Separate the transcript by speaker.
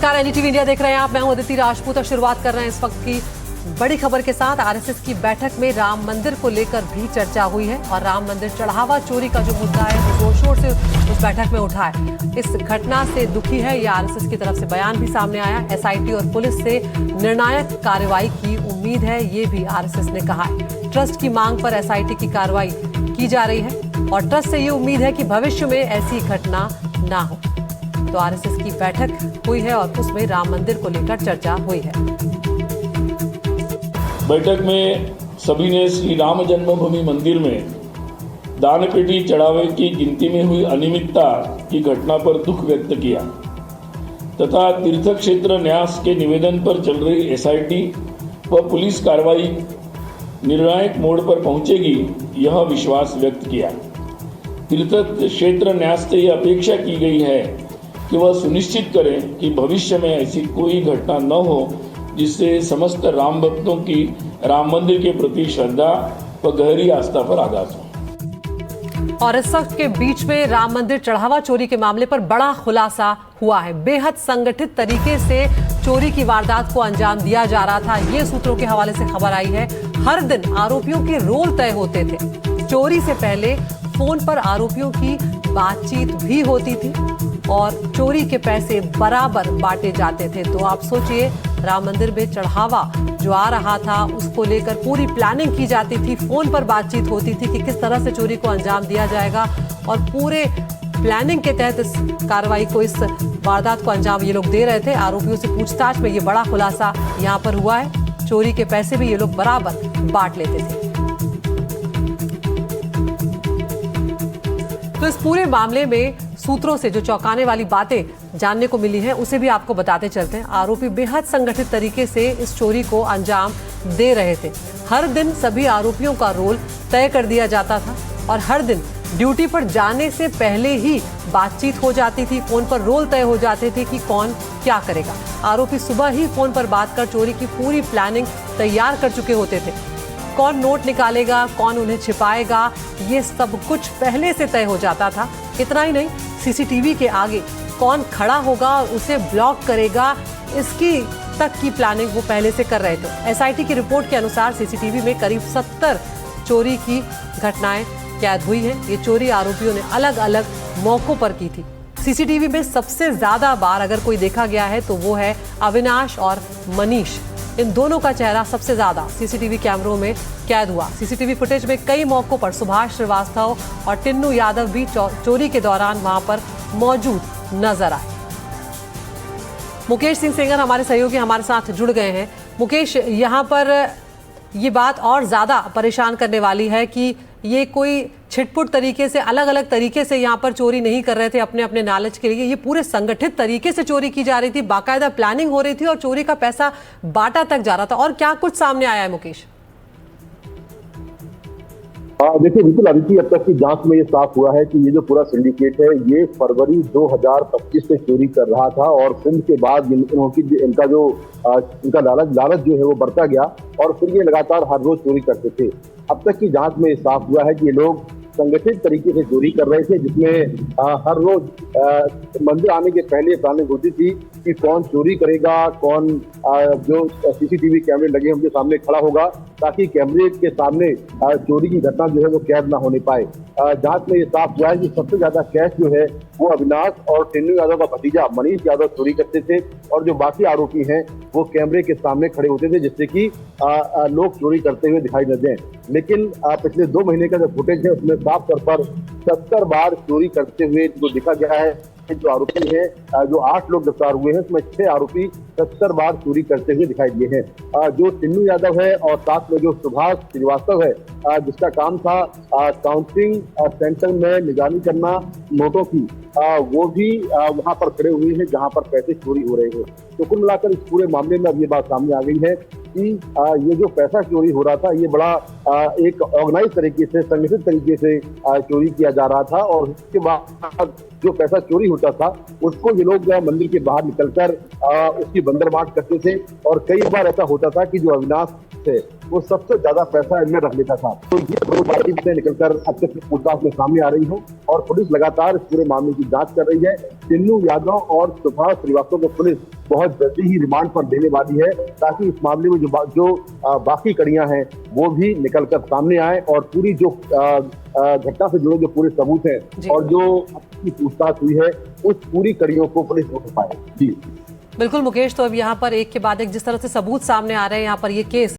Speaker 1: NDTV India देख रहे हैं आप। मैं हूं अदिति राजपूत और शुरुआत कर रहे हैं इस वक्त की बड़ी खबर के साथ। आरएसएस की बैठक में राम मंदिर को लेकर भी चर्चा हुई है और राम मंदिर चढ़ावा चोरी का जो मुद्दा है वो जोर शोर से उस बैठक में उठा है। इस घटना से दुखी है ये आरएसएस की तरफ से बयान भी सामने आया। एसआईटी और पुलिस से निर्णायक कार्रवाई की उम्मीद है, ये भी आरएसएस ने कहा है। ट्रस्ट की मांग पर एसआईटी की कार्रवाई की जा रही है और ट्रस्ट से ये उम्मीद है कि भविष्य में ऐसी घटना ना हो। तो आरएसएस की बैठक हुई है और उसमें राम मंदिर को लेकर चर्चा हुई है।
Speaker 2: बैठक में सभी ने श्री राम जन्मभूमि मंदिर में दान पेटी चढ़ावे की गिनती में हुई अनियमितता की घटना पर दुख व्यक्त किया तथा तीर्थ क्षेत्र न्यास के निवेदन पर चल रही एसआईटी व पुलिस कार्रवाई निर्णायक मोड़ पर पहुंचेगी, यह विश्वास व्यक्त किया। तीर्थ क्षेत्र न्यास से यह अपेक्षा की गई है कि वह सुनिश्चित करें कि भविष्य में ऐसी कोई घटना न हो जिससे समस्त राम भक्तों की राम मंदिर के प्रति श्रद्धा व गहरी आस्था पर आघात हो।
Speaker 1: और इस वक्त के बीच में राम मंदिर चढ़ावा चोरी के मामले पर बड़ा खुलासा हुआ है। बेहद संगठित तरीके से चोरी की वारदात को अंजाम दिया जा रहा था, ये सूत्रों के हवाले से खबर आई है। हर दिन आरोपियों के रोल तय होते थे। चोरी से पहले फोन पर आरोपियों की बातचीत भी होती थी और चोरी के पैसे बराबर बांटे जाते थे। तो आप सोचिए, राम मंदिर में चढ़ावा जो आ रहा था उसको लेकर पूरी प्लानिंग की जाती थी, फोन पर बातचीत होती थी कि किस तरह से चोरी को अंजाम दिया जाएगा और पूरे प्लानिंग के तहत इस कार्रवाई को, इस वारदात को अंजाम ये लोग दे रहे थे। आरोपियों से पूछताछ में ये बड़ा खुलासा यहाँ पर हुआ है। चोरी के पैसे भी ये लोग बराबर बांट लेते थे। तो इस पूरे मामले में सूत्रों से जो चौंकाने वाली बातें जानने को मिली हैं उसे भी आपको बताते चलते हैं। आरोपी बेहद संगठित तरीके से इस चोरी को अंजाम दे रहे थे। हर दिन सभी आरोपियों का रोल तय कर दिया जाता था और हर दिन ड्यूटी पर जाने से पहले ही बातचीत हो जाती थी। फोन पर रोल तय हो जाते थे कि कौन क्या करेगा। आरोपी सुबह ही फोन पर बात कर चोरी की पूरी प्लानिंग तैयार कर चुके होते थे। कौन नोट निकालेगा, कौन उन्हें छिपाएगा, ये सब कुछ पहले से तय हो जाता था। इतना ही नहीं, सीसीटीवी के आगे कौन खड़ा होगा और उसे ब्लॉक करेगा, इसकी तक की प्लानिंग वो पहले से कर रहे थे। एसआईटी की रिपोर्ट के अनुसार सीसीटीवी में करीब 70 चोरी की घटनाएं कैद हुई हैं। ये चोरी आरोपियों ने अलग अलग मौकों पर की थी। सीसीटीवी में सबसे ज्यादा बार अगर कोई देखा गया है तो वो है अविनाश और मनीष। इन दोनों का चेहरा सबसे ज्यादा सीसीटीवी कैमरों में कैद हुआ। सीसीटीवी फुटेज में कई मौकों पर सुभाष श्रीवास्तव और टिन्नू यादव भी चोरी के दौरान वहां पर मौजूद नजर आए। मुकेश सिंह सेंगर हमारे सहयोगी हमारे साथ जुड़ गए हैं। मुकेश, यहाँ पर ये बात और ज्यादा परेशान करने वाली है कि ये कोई छिटपुट तरीके से, अलग अलग तरीके से यहाँ पर चोरी नहीं कर रहे थे अपने अपने लालच के लिए। ये पूरे संगठित तरीके से चोरी की जा रही थी, बाकायदा प्लानिंग हो रही थी और चोरी का पैसा बांटा तक जा रहा था। और क्या कुछ सामने आया है मुकेश?
Speaker 3: देखिए बिल्कुल अदिति, अब तक की जांच में ये साफ हुआ है कि ये जो पूरा सिंडिकेट है ये फरवरी 2025 से चोरी कर रहा था और सिंध के बाद इनका लालच जो है वो बढ़ता गया और फिर ये लगातार हर रोज चोरी करते थे। अब तक की जांच में ये साफ हुआ है कि ये लोग संगठित तरीके से चोरी कर रहे थे, जिसमें हर रोज मंदिर आने के पहले प्लानिंग होती थी कि कौन चोरी करेगा, कौन जो सीसीटीवी कैमरे लगे उनके सामने खड़ा होगा ताकि कैमरे के सामने चोरी की घटना जो है वो कैद ना होने पाए। जांच में ये साफ हुआ है कि सबसे ज्यादा कैश जो है वो अविनाश और टिन्नू यादव का भतीजा मनीष यादव चोरी करते थे और जो बाकी आरोपी हैं वो कैमरे के सामने खड़े होते थे जिससे कि लोग चोरी करते हुए दिखाई न दें। लेकिन पिछले 2 महीने का जो फुटेज है उसमें साफ तौर पर 70 बार चोरी करते हुए जो देखा गया है। जो आरोपी हैं, जो 8 लोग गिरफ्तार हुए हैं उसमें 6 आरोपी 70 बार चोरी करते हुए दिखाई दिए हैं। जो टिन्नू यादव है और साथ में जो सुभाष श्रीवास्तव है जिसका काम था काउंटिंग सेंटर में निगरानी करना नोटों की, वो भी वहां पर खड़े हुए हैं जहां पर पैसे चोरी हो रहे हैं। तो कुल मिलाकर इस पूरे मामले में अब ये बात सामने आ गई है कि ये जो पैसा चोरी हो रहा था ये बड़ा एक ऑर्गेनाइज तरीके से, संगठित तरीके से चोरी किया जा रहा था और उसके बाद जो पैसा चोरी होता था उसको ये लोग मंदिर के बाहर निकलकर उसकी बंदरबांट करते थे। और कई बार ऐसा होता था कि जो अविनाश है वो सबसे ज्यादा पैसा इनमें रख लेता था। तो ये दो बातें से निकलकर अब तक पूछताछ में सामने आ रही हो और पुलिस लगातार इस पूरे मामले की जांच कर रही है। चिन्नू यादव और सुभाष श्रीवास्तव को पुलिस बहुत जल्दी ही रिमांड पर देने वाली है ताकि इस मामले में जो बाकी कड़ियां हैं वो भी निकलकर सामने आए और पूरी जो घटना से जुड़े जो पूरे सबूत हैं और जो अपनी पूछताछ हुई है उस पूरी कड़ियों को पुलिस रोक पाए। जी
Speaker 1: बिल्कुल मुकेश, तो अब यहाँ पर एक के बाद एक जिस तरह से सबूत सामने आ रहे हैं यहाँ पर ये केस